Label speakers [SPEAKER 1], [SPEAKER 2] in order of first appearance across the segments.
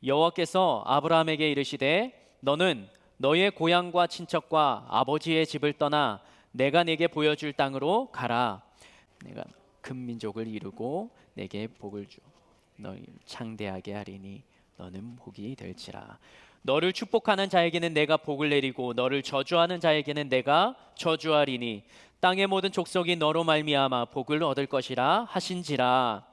[SPEAKER 1] 여호와께서 아브라함에게 이르시되 너는 너의 고향과 친척과 아버지의 집을 떠나 내가 네게 보여줄 땅으로 가라. 내가 큰 민족을 이루고 내게 복을 주 너희 창대하게 하리니 너는 복이 될지라. 너를 축복하는 자에게는 내가 복을 내리고 너를 저주하는 자에게는 내가 저주하리니 땅의 모든 족속이 너로 말미암아 복을 얻을 것이라 하신지라.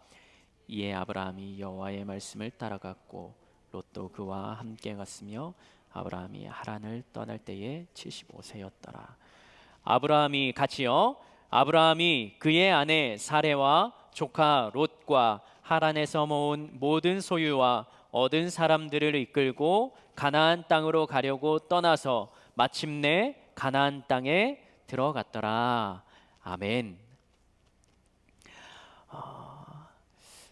[SPEAKER 1] 이에 아브라함이 여호와의 말씀을 따라갔고 롯도 그와 함께 갔으며 아브라함이 하란을 떠날 때에 75세였더라. 아브라함이 같이요. 아브라함이 그의 아내 사레와 조카 롯과 하란에서 모은 모든 소유와 얻은 사람들을 이끌고 가나안 땅으로 가려고 떠나서 마침내 가나안 땅에 들어갔더라. 아멘.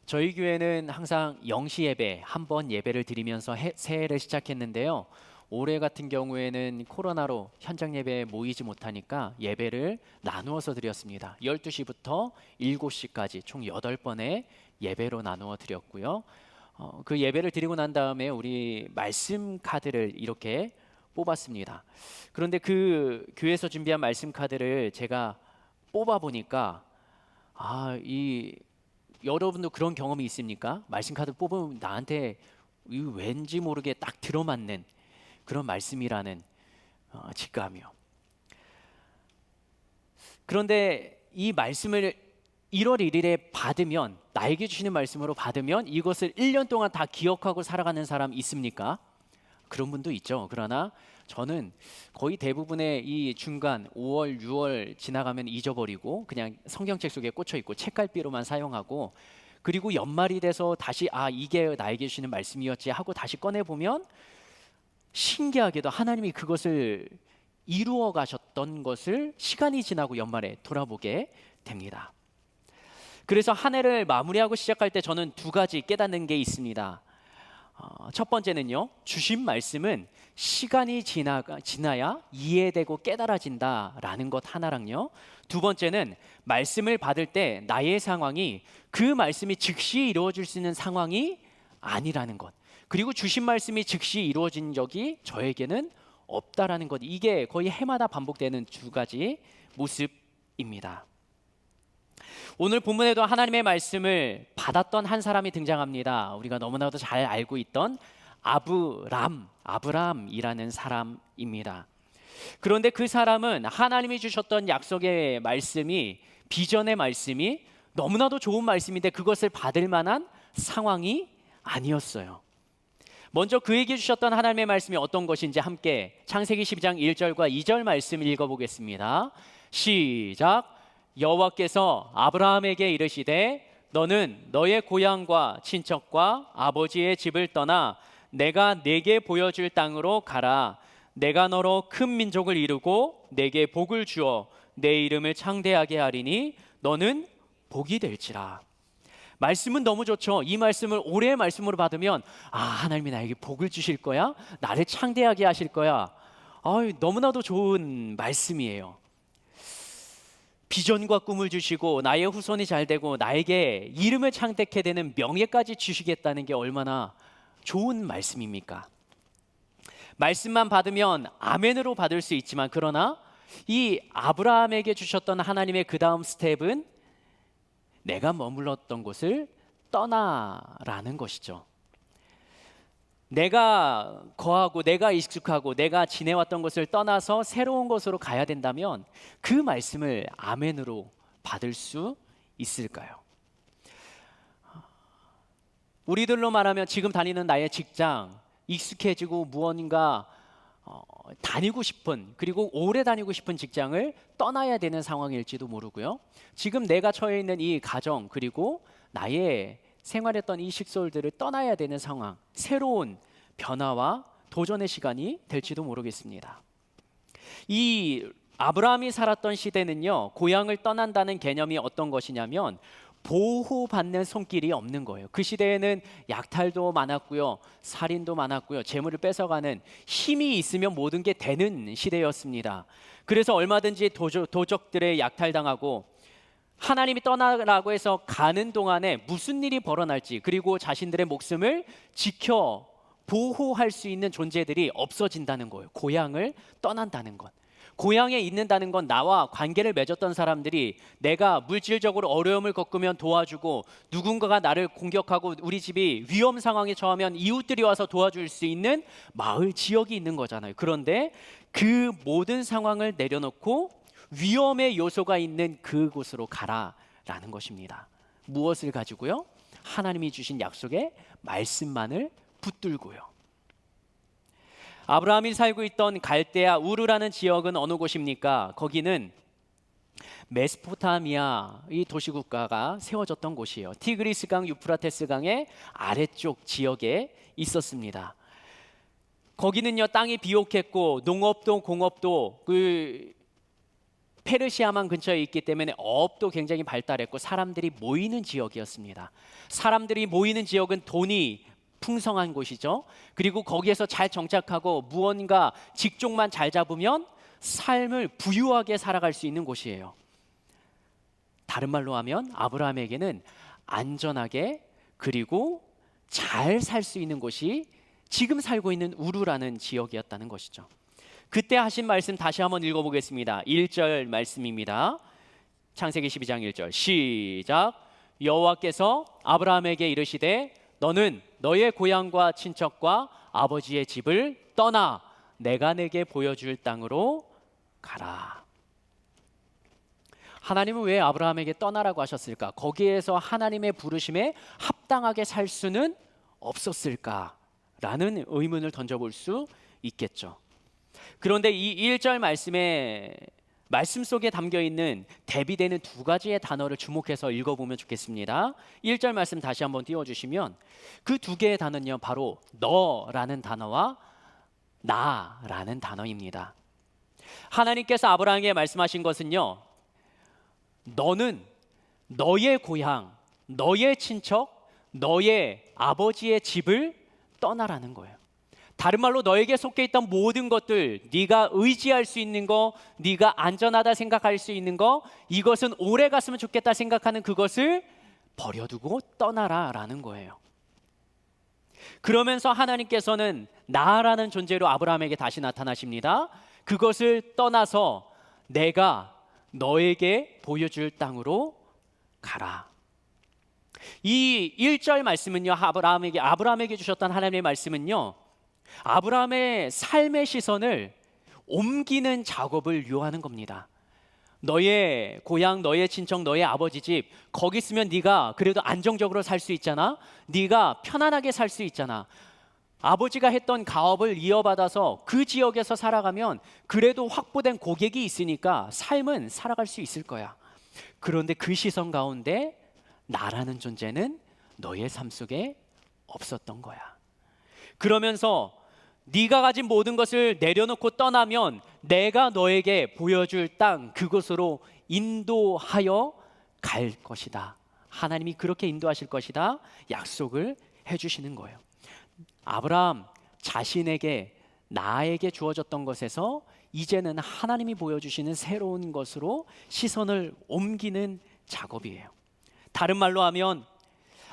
[SPEAKER 1] 저희 교회는 항상 영시 예배 한 번 예배를 드리면서 새해를 시작했는데요. 올해 같은 경우에는 코로나로 현장 예배에 모이지 못하니까 예배를 나누어서 드렸습니다. 12시부터 7시까지 총 8번의 예배로 나누어 드렸고요. 그 예배를 드리고 난 다음에 우리 말씀 카드를 이렇게 뽑았습니다. 그런데 그 교회에서 준비한 말씀 카드를 제가 뽑아 보니까 여러분도 그런 경험이 있습니까? 말씀 카드 뽑으면 나한테 왠지 모르게 딱 들어맞는 그런 말씀이라는 직감이요. 그런데 이 말씀을 1월 1일에 받으면, 나에게 주시는 말씀으로 받으면 이것을 1년 동안 다 기억하고 살아가는 사람 있습니까? 그런 분도 있죠. 그러나 저는 거의 대부분의 이 중간 5월, 6월 지나가면 잊어버리고 그냥 성경책 속에 꽂혀 있고 책갈피로만 사용하고, 그리고 연말이 돼서 다시 이게 나에게 주시는 말씀이었지 하고 다시 꺼내보면 신기하게도 하나님이 그것을 이루어 가셨던 것을 시간이 지나고 연말에 돌아보게 됩니다. 그래서 한 해를 마무리하고 시작할 때 저는 두 가지 깨닫는 게 있습니다. 첫 번째는요, 주신 말씀은 시간이 지나야 이해되고 깨달아진다라는 것 하나랑요, 두 번째는 말씀을 받을 때 나의 상황이 그 말씀이 즉시 이루어질 수 있는 상황이 아니라는 것, 그리고 주신 말씀이 즉시 이루어진 적이 저에게는 없다라는 것, 이게 거의 해마다 반복되는 두 가지 모습입니다. 오늘 본문에도 하나님의 말씀을 받았던 한 사람이 등장합니다. 우리가 너무나도 잘 알고 있던 아브람이라는 사람입니다. 그런데 그 사람은 하나님이 주셨던 약속의 말씀이, 비전의 말씀이 너무나도 좋은 말씀인데 그것을 받을 만한 상황이 아니었어요. 먼저 그에게 주셨던 하나님의 말씀이 어떤 것인지 함께 창세기 12장 1절과 2절 말씀 읽어보겠습니다. 시작. 여호와께서 아브라함에게 이르시되 너는 너의 고향과 친척과 아버지의 집을 떠나 내가 네게 보여줄 땅으로 가라. 내가 너로 큰 민족을 이루고 내게 복을 주어 내 이름을 창대하게 하리니 너는 복이 될지라. 말씀은 너무 좋죠. 이 말씀을 올해의 말씀으로 받으면 하나님이 나에게 복을 주실 거야, 나를 창대하게 하실 거야. 너무나도 좋은 말씀이에요. 비전과 꿈을 주시고 나의 후손이 잘 되고 나에게 이름을 창대케 되는 명예까지 주시겠다는 게 얼마나 좋은 말씀입니까? 말씀만 받으면 아멘으로 받을 수 있지만, 그러나 이 아브라함에게 주셨던 하나님의 그 다음 스텝은 내가 머물렀던 곳을 떠나라는 것이죠. 내가 거하고 내가 익숙하고 내가 지내왔던 것을 떠나서 새로운 곳으로 가야 된다면 그 말씀을 아멘으로 받을 수 있을까요? 우리들로 말하면 지금 다니는 나의 직장, 익숙해지고 무언가 다니고 싶은, 그리고 오래 다니고 싶은 직장을 떠나야 되는 상황일지도 모르고요, 지금 내가 처해 있는 이 가정, 그리고 나의 생활했던 이 식솔들을 떠나야 되는 상황, 새로운 변화와 도전의 시간이 될지도 모르겠습니다. 이 아브라함이 살았던 시대는요, 고향을 떠난다는 개념이 어떤 것이냐면 보호받는 손길이 없는 거예요. 그 시대에는 약탈도 많았고요, 살인도 많았고요, 재물을 뺏어가는, 힘이 있으면 모든 게 되는 시대였습니다. 그래서 얼마든지 도적들의 약탈당하고 하나님이 떠나라고 해서 가는 동안에 무슨 일이 벌어날지, 그리고 자신들의 목숨을 지켜 보호할 수 있는 존재들이 없어진다는 거예요. 고향을 떠난다는 것. 고향에 있는다는 건 나와 관계를 맺었던 사람들이 내가 물질적으로 어려움을 겪으면 도와주고, 누군가가 나를 공격하고 우리 집이 위험 상황에 처하면 이웃들이 와서 도와줄 수 있는 마을 지역이 있는 거잖아요. 그런데 그 모든 상황을 내려놓고 위험의 요소가 있는 그곳으로 가라라는 것입니다. 무엇을 가지고요? 하나님이 주신 약속의 말씀만을 붙들고요. 아브라함이 살고 있던 갈대아 우르라는 지역은 어느 곳입니까? 거기는 메소포타미아 이 도시국가가 세워졌던 곳이에요. 티그리스강, 유프라테스강의 아래쪽 지역에 있었습니다. 거기는요, 땅이 비옥했고 농업도 공업도 페르시아만 근처에 있기 때문에 어업도 굉장히 발달했고 사람들이 모이는 지역이었습니다. 사람들이 모이는 지역은 돈이 풍성한 곳이죠. 그리고 거기에서 잘 정착하고 무언가 직종만 잘 잡으면 삶을 부유하게 살아갈 수 있는 곳이에요. 다른 말로 하면 아브라함에게는 안전하게 그리고 잘 살 수 있는 곳이 지금 살고 있는 우르라는 지역이었다는 것이죠. 그때 하신 말씀 다시 한번 읽어보겠습니다. 1절 말씀입니다. 창세기 12장 1절 시작. 여호와께서 아브라함에게 이르시되 너는 너의 고향과 친척과 아버지의 집을 떠나 내가 내게 보여줄 땅으로 가라. 하나님은 왜 아브라함에게 떠나라고 하셨을까? 거기에서 하나님의 부르심에 합당하게 살 수는 없었을까라는 의문을 던져볼 수 있겠죠. 그런데 이 1절 말씀 속에 담겨있는 대비되는 두 가지의 단어를 주목해서 읽어보면 좋겠습니다. 1절 말씀 다시 한번 띄워주시면 그 두 개의 단어는요, 바로 너라는 단어와 나라는 단어입니다. 하나님께서 아브라함에게 말씀하신 것은요, 너는 너의 고향, 너의 친척, 너의 아버지의 집을 떠나라는 거예요. 다른 말로 너에게 속해 있던 모든 것들, 네가 의지할 수 있는 거, 네가 안전하다 생각할 수 있는 거, 이것은 오래 갔으면 좋겠다 생각하는 그것을 버려두고 떠나라라는 거예요. 그러면서 하나님께서는 나라는 존재로 아브라함에게 다시 나타나십니다. 그것을 떠나서 내가 너에게 보여줄 땅으로 가라. 이 1절 말씀은요, 아브라함에게 주셨던 하나님의 말씀은요, 아브라함의 삶의 시선을 옮기는 작업을 요하는 겁니다. 너의 고향, 너의 친척, 너의 아버지 집, 거기 있으면 네가 그래도 안정적으로 살 수 있잖아. 네가 편안하게 살 수 있잖아. 아버지가 했던 가업을 이어받아서 그 지역에서 살아가면 그래도 확보된 고객이 있으니까 삶은 살아갈 수 있을 거야. 그런데 그 시선 가운데 나라는 존재는 너의 삶 속에 없었던 거야. 그러면서 네가 가진 모든 것을 내려놓고 떠나면 내가 너에게 보여줄 땅, 그곳으로 인도하여 갈 것이다. 하나님이 그렇게 인도하실 것이다 약속을 해주시는 거예요. 아브라함 자신에게, 나에게 주어졌던 것에서 이제는 하나님이 보여주시는 새로운 것으로 시선을 옮기는 작업이에요. 다른 말로 하면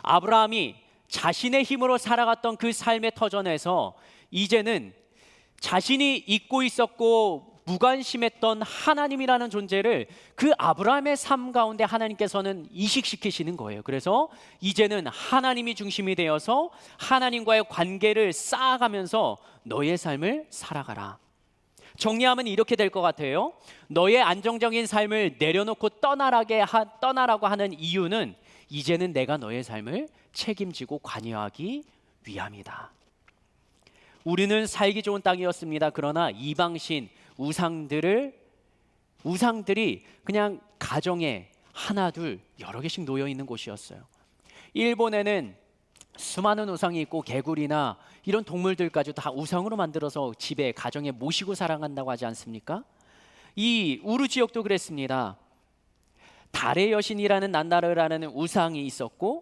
[SPEAKER 1] 아브라함이 자신의 힘으로 살아갔던 그 삶의 터전에서 이제는 자신이 잊고 있었고 무관심했던 하나님이라는 존재를 그 아브라함의 삶 가운데 하나님께서는 이식시키시는 거예요. 그래서 이제는 하나님이 중심이 되어서 하나님과의 관계를 쌓아가면서 너의 삶을 살아가라. 정리하면 이렇게 될 것 같아요. 너의 안정적인 삶을 내려놓고 떠나라고 하는 이유는 이제는 내가 너의 삶을 책임지고 관여하기 위함이다. 우리는 살기 좋은 땅이었습니다. 그러나 이방신 우상들이 그냥 가정에 하나 둘 여러 개씩 놓여 있는 곳이었어요. 일본에는 수많은 우상이 있고 개구리나 이런 동물들까지 다 우상으로 만들어서 집에 가정에 모시고 살아간다고 하지 않습니까? 이 우르 지역도 그랬습니다. 달의 여신이라는 난나르라는 우상이 있었고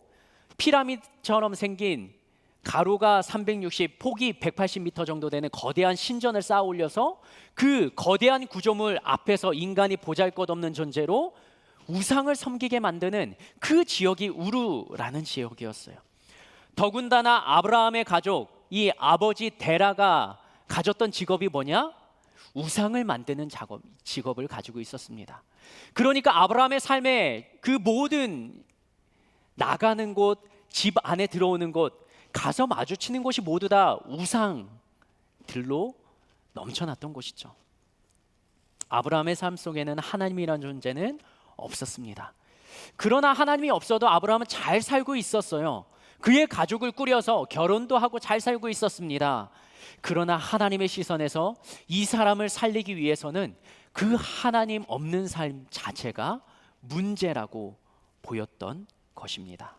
[SPEAKER 1] 피라미드처럼 생긴 가로가 360, 폭이 180m 정도 되는 거대한 신전을 쌓아 올려서 그 거대한 구조물 앞에서 인간이 보잘것없는 존재로 우상을 섬기게 만드는 그 지역이 우르라는 지역이었어요. 더군다나 아브라함의 가족 이 아버지 데라가 가졌던 직업이 뭐냐? 우상을 만드는 직업을 가지고 있었습니다. 그러니까 아브라함의 삶에 그 모든 나가는 곳, 집 안에 들어오는 곳, 가서 마주치는 곳이 모두 다 우상들로 넘쳐났던 곳이죠. 아브라함의 삶 속에는 하나님이라는 존재는 없었습니다. 그러나 하나님이 없어도 아브라함은 잘 살고 있었어요. 그의 가족을 꾸려서 결혼도 하고 잘 살고 있었습니다. 그러나 하나님의 시선에서 이 사람을 살리기 위해서는 그 하나님 없는 삶 자체가 문제라고 보였던 것입니다.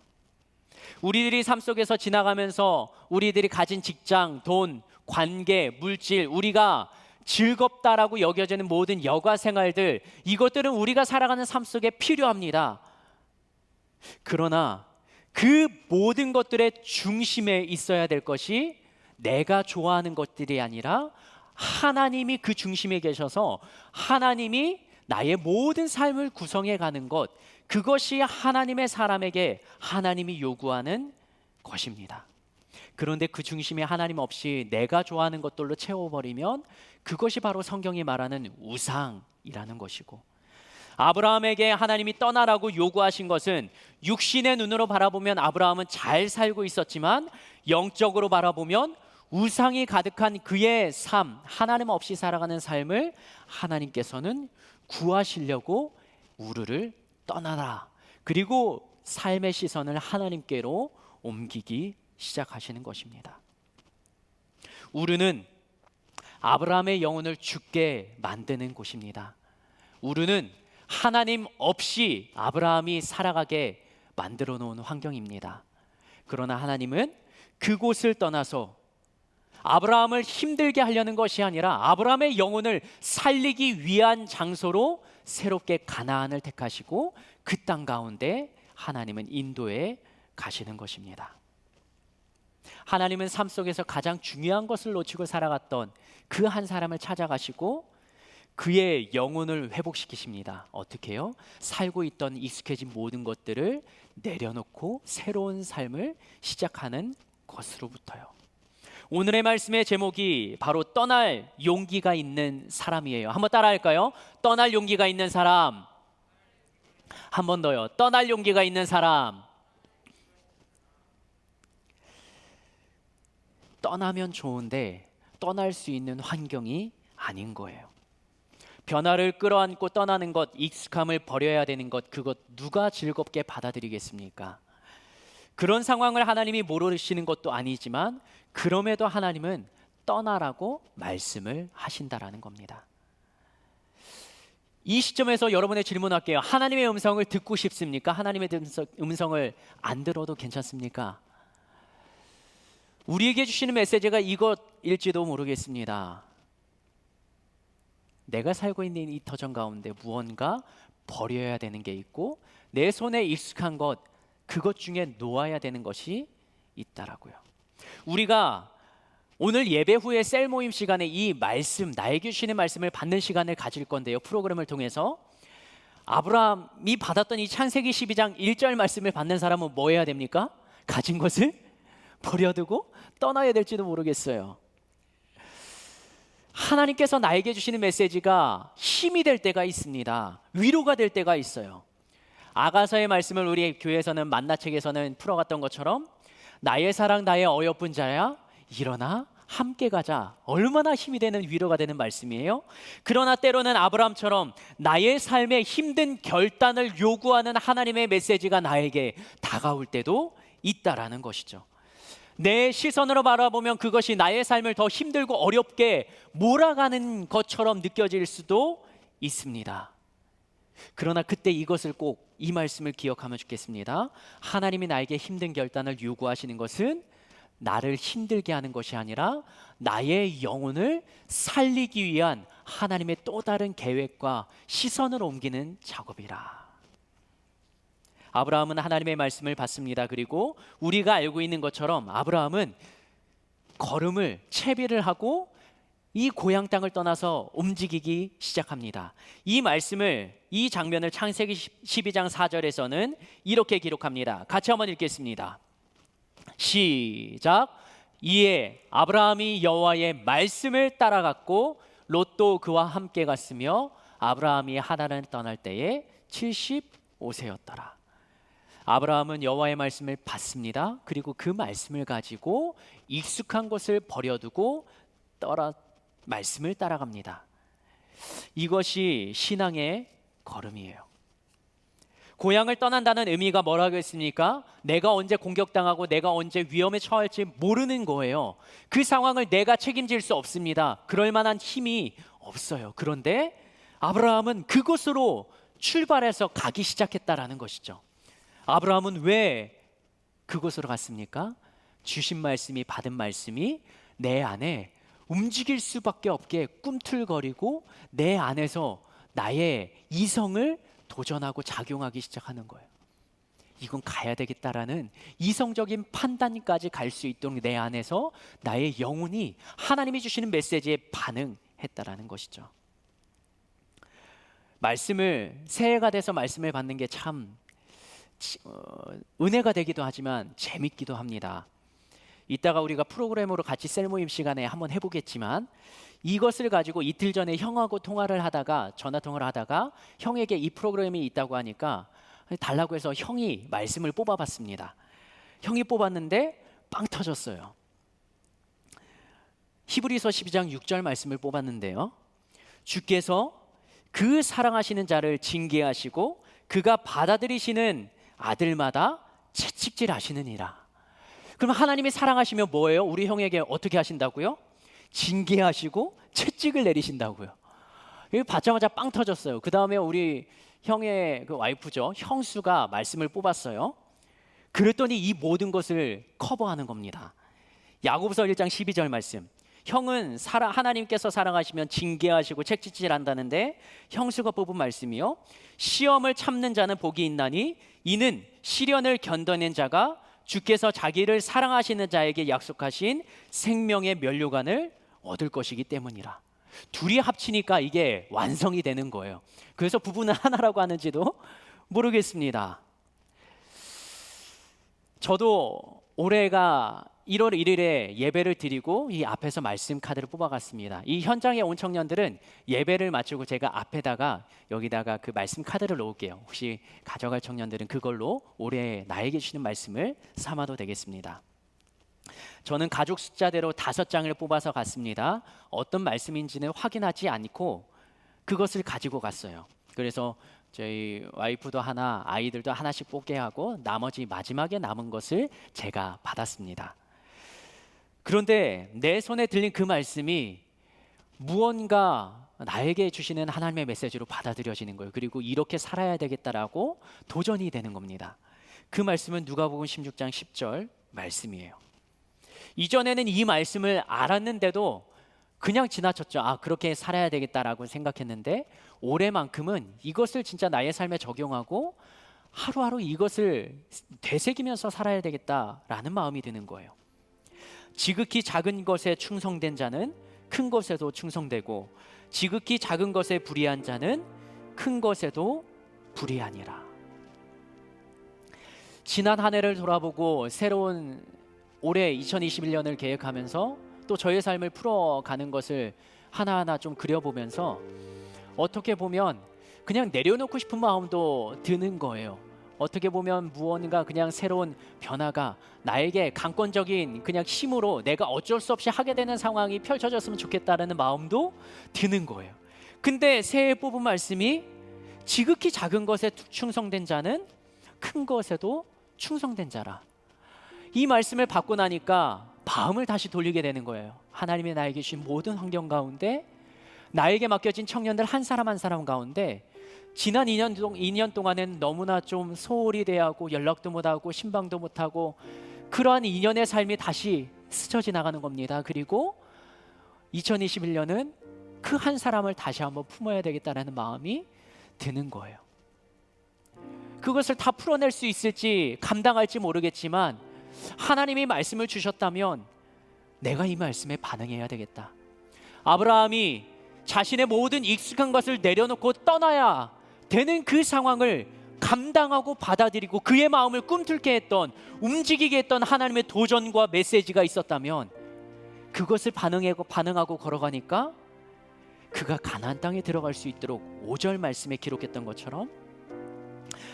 [SPEAKER 1] 우리들이 삶 속에서 지나가면서 우리들이 가진 직장, 돈, 관계, 물질, 우리가 즐겁다라고 여겨지는 모든 여가 생활들, 이것들은 우리가 살아가는 삶 속에 필요합니다. 그러나 그 모든 것들의 중심에 있어야 될 것이 내가 좋아하는 것들이 아니라 하나님이 그 중심에 계셔서 하나님이 나의 모든 삶을 구성해 가는 것, 그것이 하나님의 사람에게 하나님이 요구하는 것입니다. 그런데 그 중심에 하나님 없이 내가 좋아하는 것들로 채워버리면 그것이 바로 성경이 말하는 우상이라는 것이고, 아브라함에게 하나님이 떠나라고 요구하신 것은 육신의 눈으로 바라보면 아브라함은 잘 살고 있었지만 영적으로 바라보면 우상이 가득한 그의 삶, 하나님 없이 살아가는 삶을 하나님께서는 구하시려고 우르를 떠나라, 그리고 삶의 시선을 하나님께로 옮기기 시작하시는 것입니다. 우르는 아브라함의 영혼을 죽게 만드는 곳입니다. 우르는 하나님 없이 아브라함이 살아가게 만들어 놓은 환경입니다. 그러나 하나님은 그곳을 떠나서 아브라함을 힘들게 하려는 것이 아니라 아브라함의 영혼을 살리기 위한 장소로 새롭게 가나안을 택하시고 그 땅 가운데 하나님은 인도해 가시는 것입니다. 하나님은 삶 속에서 가장 중요한 것을 놓치고 살아갔던 그 한 사람을 찾아가시고 그의 영혼을 회복시키십니다. 어떻게 해요? 살고 있던 익숙해진 모든 것들을 내려놓고 새로운 삶을 시작하는 것으로부터요. 오늘의 말씀의 제목이 바로 떠날 용기가 있는 사람이에요. 한번 따라할까요? 떠날 용기가 있는 사람. 한 번 더요. 떠날 용기가 있는 사람. 떠나면 좋은데 떠날 수 있는 환경이 아닌 거예요. 변화를 끌어안고 떠나는 것, 익숙함을 버려야 되는 것, 그것 누가 즐겁게 받아들이겠습니까? 그런 상황을 하나님이 모르시는 것도 아니지만 그럼에도 하나님은 떠나라고 말씀을 하신다라는 겁니다. 이 시점에서 여러분의 질문할게요. 하나님의 음성을 듣고 싶습니까? 하나님의 음성을 안 들어도 괜찮습니까? 우리에게 주시는 메시지가 이것일지도 모르겠습니다. 내가 살고 있는 이 터전 가운데 무언가 버려야 되는 게 있고 내 손에 익숙한 것, 그것 중에 놓아야 되는 것이 있다라고요. 우리가 오늘 예배 후에 셀 모임 시간에 이 말씀, 나에게 주시는 말씀을 받는 시간을 가질 건데요. 프로그램을 통해서 아브라함이 받았던 이 창세기 12장 1절 말씀을 받는 사람은 뭐 해야 됩니까? 가진 것을 버려두고 떠나야 될지도 모르겠어요. 하나님께서 나에게 주시는 메시지가 힘이 될 때가 있습니다. 위로가 될 때가 있어요. 아가서의 말씀을 우리 교회에서는 만나책에서는 풀어갔던 것처럼 나의 사랑 나의 어여쁜 자야 일어나 함께 가자. 얼마나 힘이 되는 위로가 되는 말씀이에요. 그러나 때로는 아브라함처럼 나의 삶에 힘든 결단을 요구하는 하나님의 메시지가 나에게 다가올 때도 있다라는 것이죠. 내 시선으로 바라보면 그것이 나의 삶을 더 힘들고 어렵게 몰아가는 것처럼 느껴질 수도 있습니다. 그러나 그때 이것을 꼭 이 말씀을 기억하면 좋겠습니다. 하나님이 나에게 힘든 결단을 요구하시는 것은 나를 힘들게 하는 것이 아니라 나의 영혼을 살리기 위한 하나님의 또 다른 계획과 시선을 옮기는 작업이라. 아브라함은 하나님의 말씀을 받습니다. 그리고 우리가 알고 있는 것처럼 아브라함은 걸음을 채비를 하고 이 고향 땅을 떠나서 움직이기 시작합니다. 이 말씀을, 이 장면을 창세기 12장 4절에서는 이렇게 기록합니다. 같이 한번 읽겠습니다. 시작. 이에 아브라함이 여호와의 말씀을 따라갔고 롯도 그와 함께 갔으며 아브라함이 하란을 떠날 때에 75세였더라. 아브라함은 여호와의 말씀을 받습니다. 그리고 그 말씀을 가지고 익숙한 곳을 버려두고 말씀을 따라갑니다. 이것이 신앙의 걸음이에요. 고향을 떠난다는 의미가 뭐라고 했습니까? 내가 언제 공격당하고 내가 언제 위험에 처할지 모르는 거예요. 그 상황을 내가 책임질 수 없습니다. 그럴 만한 힘이 없어요. 그런데 아브라함은 그곳으로 출발해서 가기 시작했다라는 것이죠. 아브라함은 왜 그곳으로 갔습니까? 주신 말씀이, 받은 말씀이 내 안에 움직일 수밖에 없게 꿈틀거리고 내 안에서 나의 이성을 도전하고 작용하기 시작하는 거예요. 이건 가야 되겠다라는 이성적인 판단까지 갈 수 있도록 내 안에서 나의 영혼이 하나님이 주시는 메시지에 반응했다라는 것이죠. 말씀을, 새해가 돼서 말씀을 받는 게 참 은혜가 되기도 하지만 재밌기도 합니다. 이따가 우리가 프로그램으로 같이 셀 모임 시간에 한번 해보겠지만, 이것을 가지고 이틀 전에 형하고 전화 통화를 하다가 형에게 이 프로그램이 있다고 하니까 달라고 해서 형이 말씀을 뽑아봤습니다. 형이 뽑았는데 빵 터졌어요. 히브리서 12장 6절 말씀을 뽑았는데요, 주께서 그 사랑하시는 자를 징계하시고 그가 받아들이시는 아들마다 채찍질 하시느니라. 그럼 하나님이 사랑하시면 뭐예요? 우리 형에게 어떻게 하신다고요? 징계하시고 채찍을 내리신다고요. 이거 받자마자 빵 터졌어요. 그 다음에 우리 형의 그 와이프죠, 형수가 말씀을 뽑았어요. 그랬더니 이 모든 것을 커버하는 겁니다. 야고보서 1장 12절 말씀, 형은 하나님께서 사랑하시면 징계하시고 채찍질 한다는데, 형수가 뽑은 말씀이요, 시험을 참는 자는 복이 있나니 이는 시련을 견뎌낸 자가 주께서 자기를 사랑하시는 자에게 약속하신 생명의 면류관을 얻을 것이기 때문이라. 둘이 합치니까 이게 완성이 되는 거예요. 그래서 부부는 하나라고 하는지도 모르겠습니다. 저도 올해가 1월 1일에 예배를 드리고 이 앞에서 말씀 카드를 뽑아갔습니다. 이 현장에 온 청년들은 예배를 마치고 제가 앞에다가 여기다가 그 말씀 카드를 놓을게요. 혹시 가져갈 청년들은 그걸로 올해 나에게 주시는 말씀을 삼아도 되겠습니다. 저는 가족 숫자대로 5장을 뽑아서 갔습니다. 어떤 말씀인지는 확인하지 않고 그것을 가지고 갔어요. 그래서 저희 와이프도 하나, 아이들도 하나씩 뽑게 하고 나머지 마지막에 남은 것을 제가 받았습니다. 그런데 내 손에 들린 그 말씀이 무언가 나에게 주시는 하나님의 메시지로 받아들여지는 거예요. 그리고 이렇게 살아야 되겠다라고 도전이 되는 겁니다. 그 말씀은 누가복음 16장 10절 말씀이에요. 이전에는 이 말씀을 알았는데도 그냥 지나쳤죠. 그렇게 살아야 되겠다라고 생각했는데, 올해만큼은 이것을 진짜 나의 삶에 적용하고 하루하루 이것을 되새기면서 살아야 되겠다라는 마음이 드는 거예요. 지극히 작은 것에 충성된 자는 큰 것에도 충성되고 지극히 작은 것에 불의한 자는 큰 것에도 불의하니라. 지난 한 해를 돌아보고 새로운 올해 2021년을 계획하면서 또 저의 삶을 풀어가는 것을 하나하나 좀 그려보면서 어떻게 보면 그냥 내려놓고 싶은 마음도 드는 거예요. 어떻게 보면 무언가 그냥 새로운 변화가 나에게 강권적인 그냥 힘으로 내가 어쩔 수 없이 하게 되는 상황이 펼쳐졌으면 좋겠다라는 마음도 드는 거예요. 근데 새해 뽑은 말씀이 지극히 작은 것에 충성된 자는 큰 것에도 충성된 자라. 이 말씀을 받고 나니까 마음을 다시 돌리게 되는 거예요. 하나님이 나에게 주신 모든 환경 가운데, 나에게 맡겨진 청년들 한 사람 한 사람 가운데 지난 2년 동안은 너무나 좀 소홀히 대하고 연락도 못하고 신방도 못하고 그러한 2년의 삶이 다시 스쳐 지나가는 겁니다. 그리고 2021년은 그 한 사람을 다시 한번 품어야 되겠다는 마음이 드는 거예요. 그것을 다 풀어낼 수 있을지 감당할지 모르겠지만 하나님이 말씀을 주셨다면 내가 이 말씀에 반응해야 되겠다. 아브라함이 자신의 모든 익숙한 것을 내려놓고 떠나야 되는 그 상황을 감당하고 받아들이고 그의 마음을 꿈틀게 했던, 움직이게 했던 하나님의 도전과 메시지가 있었다면, 그것을 반응하고 걸어가니까 그가 가나안 땅에 들어갈 수 있도록 5절 말씀에 기록했던 것처럼,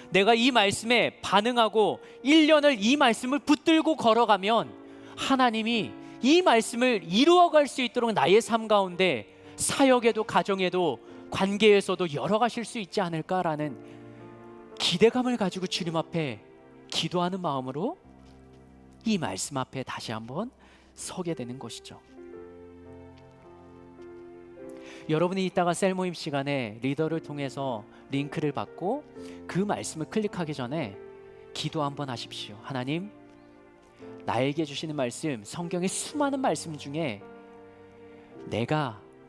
[SPEAKER 1] 내가 이 말씀에 반응하고 1년을 이 말씀을 붙들고 걸어가면 하나님이 이 말씀을 이루어갈 수 있도록 나의 삶 가운데 사역에도 가정에도 관계에서도 열어가실 수 있지 않을까라는 기대감을 가지고 주님 앞에 기도하는 마음으로 이 말씀 앞에 다시 한번 서게 되는 것이죠. 여러분이 이따가 셀 모임 시간에 리더를 통해서 링크를 받고 그 말씀을 클릭하기 전에 기도 한번 하십시오. 하나님, 나에게 주시는 말씀, 성경의 수많은 말씀 중에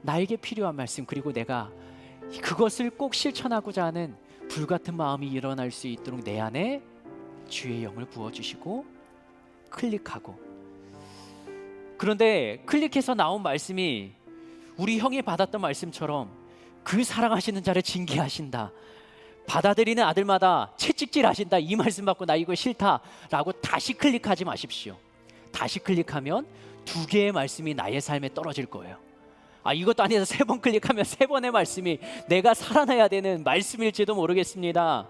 [SPEAKER 1] 나에게 필요한 말씀, 그리고 내가 그것을 꼭 실천하고자 하는 불같은 마음이 일어날 수 있도록 내 안에 주의 영을 부어주시고 클릭하고, 그런데 클릭해서 나온 말씀이 우리 형이 받았던 말씀처럼 그 사랑하시는 자를 징계하신다, 받아들이는 아들마다 채찍질하신다, 이 말씀 받고 나 이거 싫다라고 다시 클릭하지 마십시오. 다시 클릭하면 2개의 말씀이 나의 삶에 떨어질 거예요. 이것도 아니라 3번 클릭하면 3번의 말씀이 내가 살아나야 되는 말씀일지도 모르겠습니다.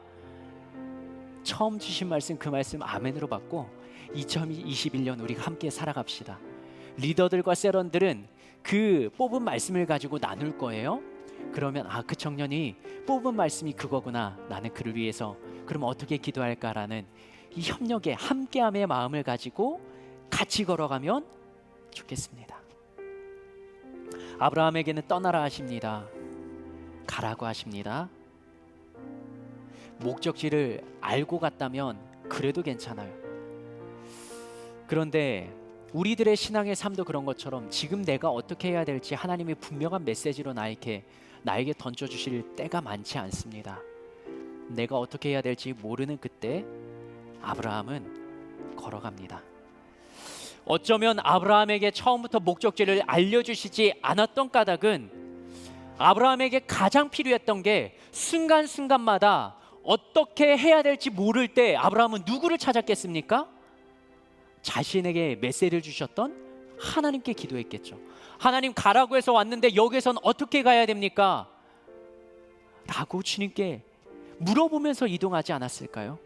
[SPEAKER 1] 처음 주신 말씀, 그 말씀 아멘으로 받고 2021년 우리가 함께 살아갑시다. 리더들과 세런들은 그 뽑은 말씀을 가지고 나눌 거예요. 그러면 그 청년이 뽑은 말씀이 그거구나, 나는 그를 위해서 그럼 어떻게 기도할까라는 이 협력의 함께함의 마음을 가지고 같이 걸어가면 좋겠습니다. 아브라함에게는 떠나라 하십니다. 가라고 하십니다. 목적지를 알고 갔다면 그래도 괜찮아요. 그런데 우리들의 신앙의 삶도 그런 것처럼 지금 내가 어떻게 해야 될지 하나님이 분명한 메시지로 나에게 던져주실 때가 많지 않습니다. 내가 어떻게 해야 될지 모르는 그때 아브라함은 걸어갑니다. 어쩌면 아브라함에게 처음부터 목적지를 알려주시지 않았던 까닭은 아브라함에게 가장 필요했던 게 순간순간마다 어떻게 해야 될지 모를 때 아브라함은 누구를 찾았겠습니까? 자신에게 메시지를 주셨던 하나님께 기도했겠죠. 하나님, 가라고 해서 왔는데 여기선 어떻게 가야 됩니까? 라고 주님께 물어보면서 이동하지 않았을까요?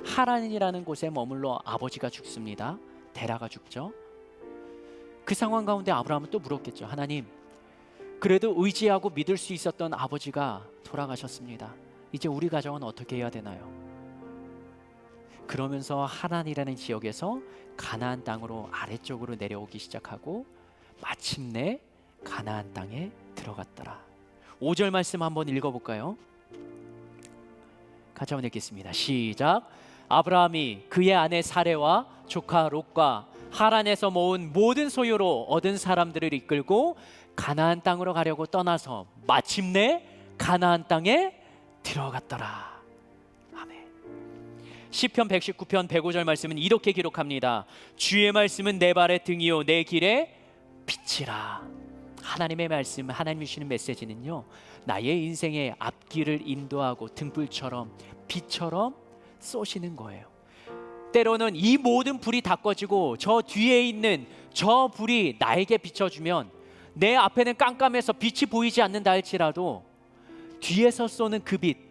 [SPEAKER 1] 하란이라는 곳에 머물러 아버지가 죽습니다. 데라가 죽죠. 그 상황 가운데 아브라함은 또 물었겠죠. 하나님, 그래도 의지하고 믿을 수 있었던 아버지가 돌아가셨습니다. 이제 우리 가정은 어떻게 해야 되나요? 그러면서 하란이라는 지역에서 가나안 땅으로 아래쪽으로 내려오기 시작하고 마침내 가나안 땅에 들어갔더라. 5절 말씀 한번 읽어볼까요? 같이 한번 읽겠습니다. 시작. 아브라함이 그의 아내 사레와 조카 롯과 하란에서 모은 모든 소유로 얻은 사람들을 이끌고 가나안 땅으로 가려고 떠나서 마침내 가나안 땅에 들어갔더라. 시편 119편 105절 말씀은 이렇게 기록합니다. 주의 말씀은 내 발의 등이요 내 길의 빛이라. 하나님의 말씀, 하나님이 주시는 메시지는요, 나의 인생의 앞길을 인도하고 등불처럼 빛처럼 쏘시는 거예요. 때로는 이 모든 불이 다 꺼지고 저 뒤에 있는 저 불이 나에게 비춰주면 내 앞에는 깜깜해서 빛이 보이지 않는다 할지라도 뒤에서 쏘는 그 빛,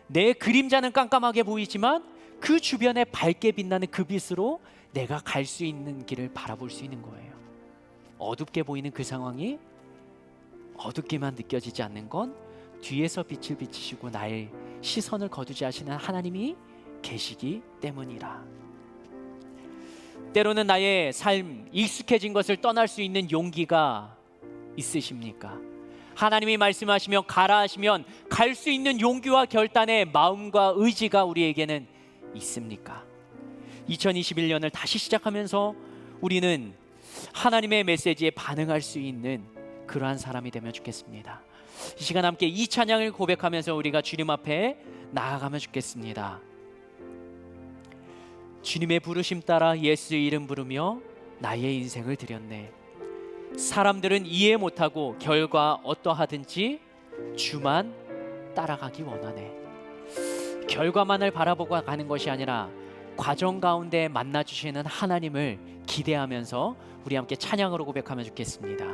[SPEAKER 1] 내 그림자는 깜깜하게 보이지만 그 주변에 밝게 빛나는 그 빛으로 내가 갈 수 있는 길을 바라볼 수 있는 거예요. 어둡게 보이는 그 상황이 어둡게만 느껴지지 않는 건 뒤에서 빛을 비치시고 나의 시선을 거두지 하시는 하나님이 계시기 때문이라. 때로는 나의 삶, 익숙해진 것을 떠날 수 있는 용기가 있으십니까? 하나님이 말씀하시면 가라 하시면 갈 수 있는 용기와 결단의 마음과 의지가 우리에게는 있습니까? 2021년을 다시 시작하면서 우리는 하나님의 메시지에 반응할 수 있는 그러한 사람이 되면 좋겠습니다. 이 시간 함께 이 찬양을 고백하면서 우리가 주님 앞에 나아가면 좋겠습니다. 주님의 부르심 따라 예수의 이름 부르며 나의 인생을 드렸네. 사람들은 이해 못하고 결과 어떠하든지 주만 따라가기 원하네. 결과만을 바라보고 가는 것이 아니라 과정 가운데 만나 주시는 하나님을 기대하면서 우리 함께 찬양으로 고백하면 좋겠습니다.